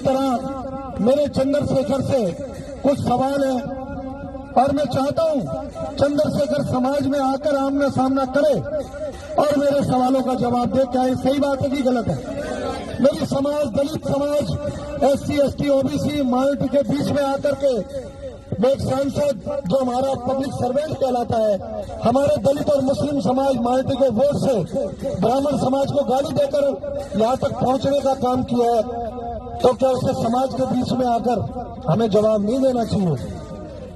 तरह मेरे चंद्रशेखर से कुछ सवाल है और मैं चाहता हूं चंद्रशेखर समाज में आकर आमना सामना करे और मेरे सवालों का जवाब दे। क्या ये सही बात है कि गलत है? मेरी समाज, दलित समाज, SC ST OBC माइनॉरिटी के बीच में आकर के एक सांसद जो हमारा पब्लिक सर्वेंट कहलाता है, हमारे दलित और मुस्लिम समाज माइनॉरिटी के वोट से ब्राह्मण समाज को गाली देकर यहां तक पहुंचने का काम किया है, तो क्या उसे समाज के बीच में आकर हमें जवाब नहीं देना चाहिए?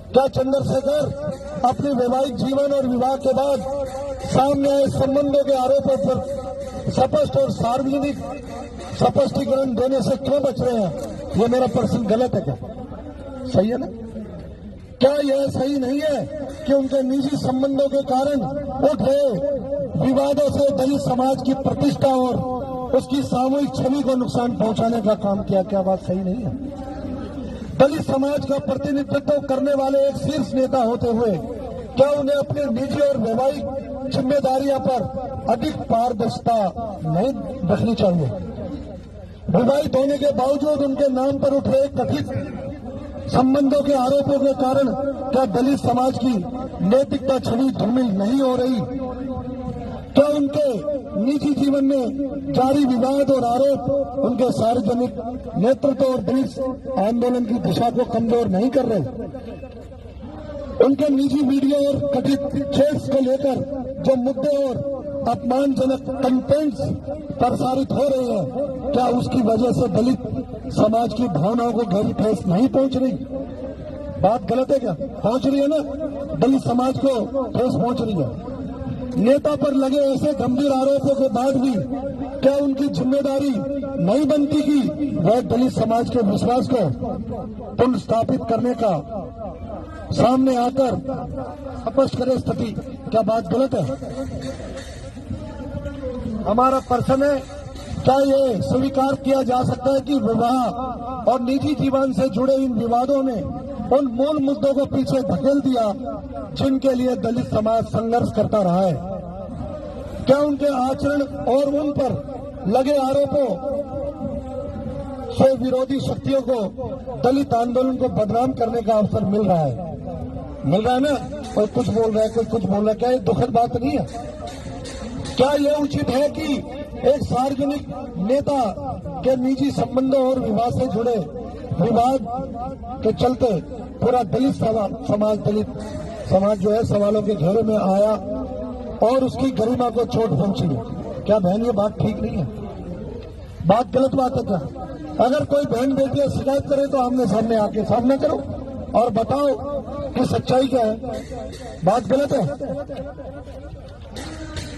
क्या चंद्रशेखर अपने वैवाहिक जीवन और विवाह के बाद सामने आए संबंधों के आरोपों पर स्पष्ट और सार्वजनिक स्पष्टीकरण देने से क्यों बच रहे हैं? ये मेरा प्रश्न गलत है क्या? सही है ना? क्या यह सही नहीं है कि उनके निजी संबंधों के कारण उठ रहे विवादों से दलित समाज की प्रतिष्ठा और उसकी सामूहिक छवि को नुकसान पहुंचाने का काम किया? क्या बात सही नहीं है? दलित समाज का प्रतिनिधित्व करने वाले एक शीर्ष नेता होते हुए क्या उन्हें अपनी निजी और वैवाहिक जिम्मेदारियों पर अधिक पारदर्शिता नहीं रखनी चाहिए? विवाहित होने के बावजूद उनके नाम पर उठ रहे कथित संबंधों के आरोपों के कारण क्या दलित समाज की नैतिकता छवि धूमिल नहीं हो रही? क्या उनके निजी जीवन में जारी विवाद और आरोप उनके सार्वजनिक नेतृत्व और दलित आंदोलन की दिशा को कमजोर नहीं कर रहे? उनके निजी वीडियो और कथित चैट्स को लेकर जो मुद्दे और अपमानजनक कंटेंट्स प्रसारित हो रहे हैं, क्या उसकी वजह से दलित समाज की भावनाओं को गहरी ठेस नहीं पहुंच रही? बात गलत है क्या? पहुंच रही है ना? दलित समाज को ठेस पहुंच रही है। नेता पर लगे ऐसे गंभीर आरोपों के बाद भी क्या उनकी जिम्मेदारी नहीं बनती कि वह दलित समाज के विश्वास को पुनर्स्थापित करने का सामने आकर स्पष्ट करे स्थिति? क्या बात गलत है? हमारा प्रश्न है, क्या ये स्वीकार किया जा सकता है कि विवाह और निजी जीवन से जुड़े इन विवादों ने उन मूल मुद्दों को पीछे धकेल दिया जिनके लिए दलित समाज संघर्ष करता रहा है? क्या उनके आचरण और उन पर लगे आरोपों से विरोधी शक्तियों को दलित आंदोलन को बदनाम करने का अवसर मिल रहा है? मिल रहा है ना? कोई कुछ बोल रहा है, कोई कुछ बोल रहा है। क्या ये दुखद बात नहीं है? क्या यह उचित है कि एक सार्वजनिक नेता के निजी संबंधों और विवाद से जुड़े विवाद के चलते पूरा दलित समाज जो है सवालों के घेरे में आया और उसकी गरिमा को चोट पहुंची? क्या बहन ये बात ठीक नहीं है? बात गलत बात है क्या? अगर कोई बहन बेटियां शिकायत करे तो आमने सामने आके सामना करो और बताओ कि सच्चाई क्या है। बात गलत है?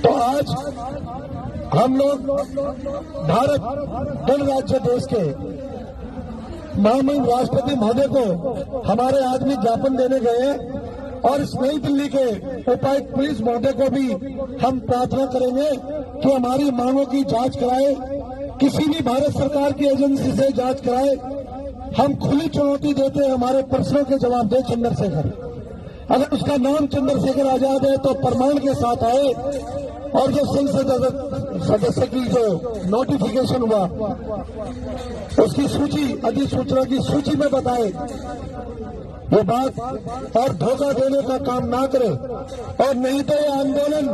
तो आज हम लोग भारत गणराज्य देश के महामहिम राष्ट्रपति महोदय को हमारे आदमी ज्ञापन देने गए हैं और इस नई दिल्ली के उपायुक्त पुलिस महोदय को भी हम प्रार्थना करेंगे कि हमारी मांगों की जांच कराए, किसी भी भारत सरकार की एजेंसी से जांच कराए। हम खुली चुनौती देते हैं, हमारे प्रश्नों के जवाब दे चंद्रशेखर। अगर उसका नाम चंद्रशेखर आजाद है तो प्रमाण के साथ आए और जो संसद सदस्य की जो नोटिफिकेशन हुआ उसकी सूची, अधिसूचना की सूची में बताए ये बात, और धोखा देने का काम ना करे। और नहीं तो ये आंदोलन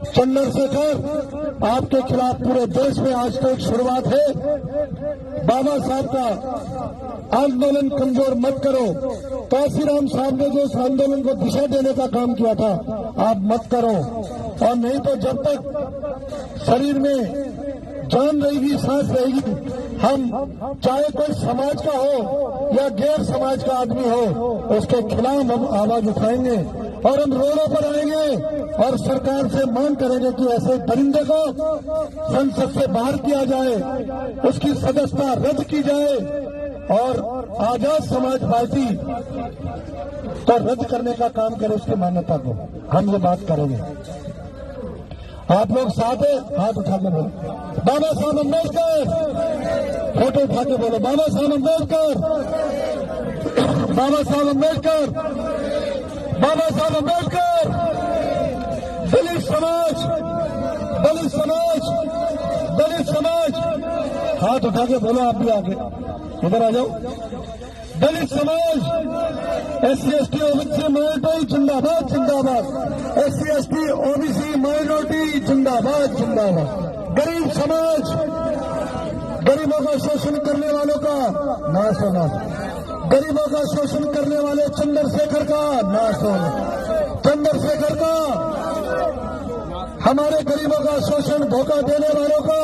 चंद्रशेखर आपके खिलाफ पूरे देश में आज तो एक शुरुआत है। बाबा साहब का आंदोलन कमजोर मत करो। काशीराम साहब ने जो इस आंदोलन को दिशा देने का काम किया था आप मत करो। और नहीं तो जब तक शरीर में जान रहेगी, सांस रहेगी, हम चाहे कोई समाज का हो या गैर समाज का आदमी हो उसके खिलाफ हम आवाज उठाएंगे और हम रोडों पर आएंगे और सरकार से मांग करेंगे कि ऐसे परिंदे को संसद से बाहर किया जाए, उसकी सदस्यता रद्द की जाए और आजाद समाज पार्टी को रद्द करने का काम करे, उसकी मान्यता को। हम ये बात करेंगे। आप लोग साथ हैं? हाथ उठा के बोलो बाबा साहब अम्बेडकर। फोटो उठा के बोलो बाबा साहब अम्बेडकर, बाबा साहब अम्बेडकर, बाबा साहब अम्बेडकर। दलित समाज, दलित समाज, दलित समाज हाथ उठा के बोलो, आप भी आगे इधर आ जाओ। दलित समाज, SC ST ओबीसी माइनॉरिटी जिंदाबाद जिंदाबाद, SC ST ओबीसी माइनॉरिटी जिंदाबाद जिंदाबाद। गरीब समाज, गरीबों का शोषण करने वालों का नाश होना, गरीबों का शोषण करने वाले चंद्रशेखर का नाश होना, चंद्रशेखर का, हमारे गरीबों का शोषण धोखा देने वालों का